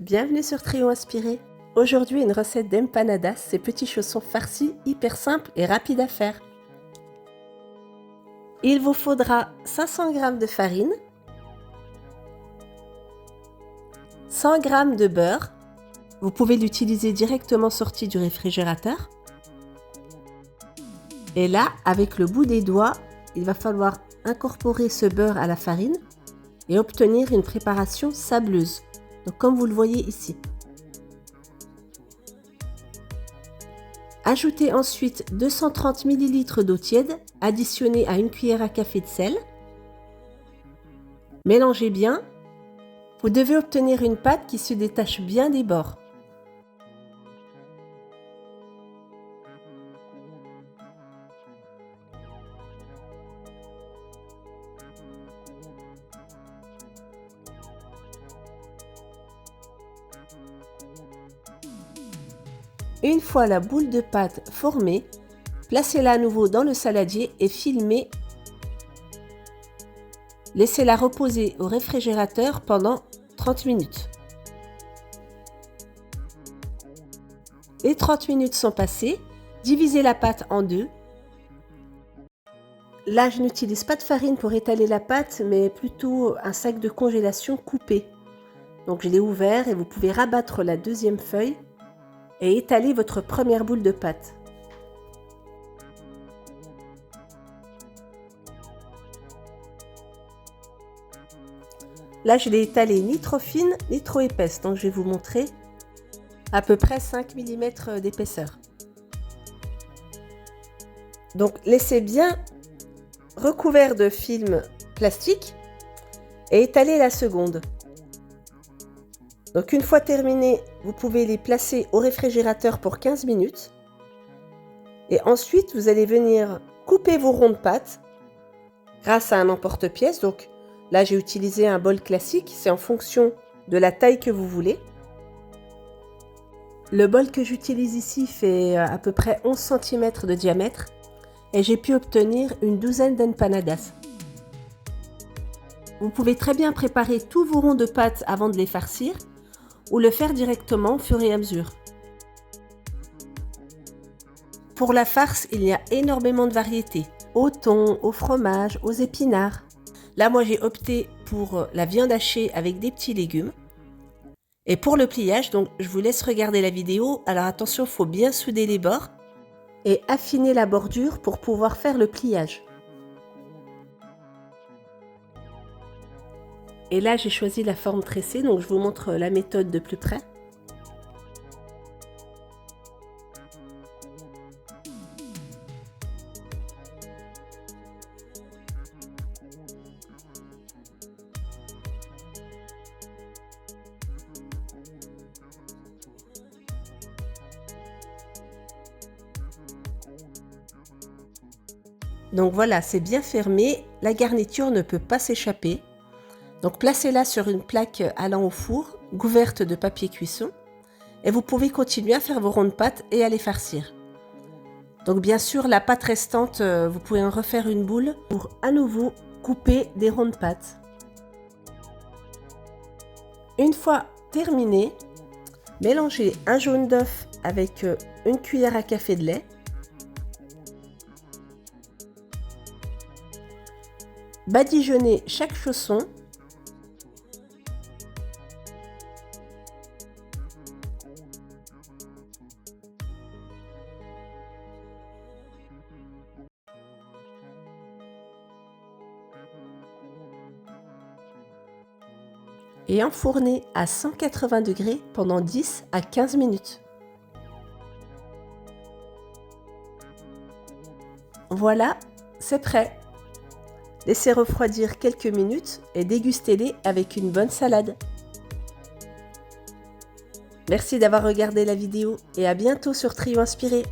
Bienvenue sur Trio Inspiré. Aujourd'hui, une recette d'empanadas, ces petits chaussons farcis hyper simples et rapides à faire. Il vous faudra 500 g de farine, 100 g de beurre. Vous pouvez l'utiliser directement sorti du réfrigérateur. Et là, avec le bout des doigts, il va falloir incorporer ce beurre à la farine et obtenir une préparation sableuse. Donc, comme vous le voyez ici. Ajoutez ensuite 230 ml d'eau tiède, additionnée à une cuillère à café de sel. Mélangez bien. Vous devez obtenir une pâte qui se détache bien des bords. Une fois la boule de pâte formée, placez-la à nouveau dans le saladier et filmez. Laissez-la reposer au réfrigérateur pendant 30 minutes. Les 30 minutes sont passées, divisez la pâte en deux. Là, je n'utilise pas de farine pour étaler la pâte, mais plutôt un sac de congélation coupé. Donc je l'ai ouvert et vous pouvez rabattre la deuxième feuille et étaler votre première boule de pâte. Là, je l'ai étalée ni trop fine ni trop épaisse, donc je vais vous montrer à peu près 5 mm d'épaisseur. Donc laissez bien recouvert de film plastique et étalez la seconde. Donc une fois terminé, vous pouvez les placer au réfrigérateur pour 15 minutes. Et ensuite, vous allez venir couper vos ronds de pâte grâce à un emporte-pièce. Donc là, j'ai utilisé un bol classique, c'est en fonction de la taille que vous voulez. Le bol que j'utilise ici fait à peu près 11 cm de diamètre et j'ai pu obtenir une douzaine d'empanadas. Vous pouvez très bien préparer tous vos ronds de pâte avant de les farcir ou le faire directement au fur et à mesure. Pour la farce, il y a énormément de variétés, au thon, au fromage, aux épinards. Là, moi, j'ai opté pour la viande hachée avec des petits légumes. Et pour le pliage, donc, je vous laisse regarder la vidéo. Alors attention, il faut bien souder les bords et affiner la bordure pour pouvoir faire le pliage. Et là, j'ai choisi la forme tressée, donc je vous montre la méthode de plus près. Donc voilà, c'est bien fermé, la garniture ne peut pas s'échapper. Donc placez-la sur une plaque allant au four, couverte de papier cuisson, et vous pouvez continuer à faire vos ronds de pâte et à les farcir. Donc bien sûr, la pâte restante, vous pouvez en refaire une boule pour à nouveau couper des ronds de pâte. Une fois terminé, mélangez un jaune d'œuf avec une cuillère à café de lait. Badigeonnez chaque chausson. Et enfournez à 180 degrés pendant 10 à 15 minutes. Voilà, c'est prêt. Laissez refroidir quelques minutes et dégustez-les avec une bonne salade. Merci d'avoir regardé la vidéo et à bientôt sur Trio Inspiré.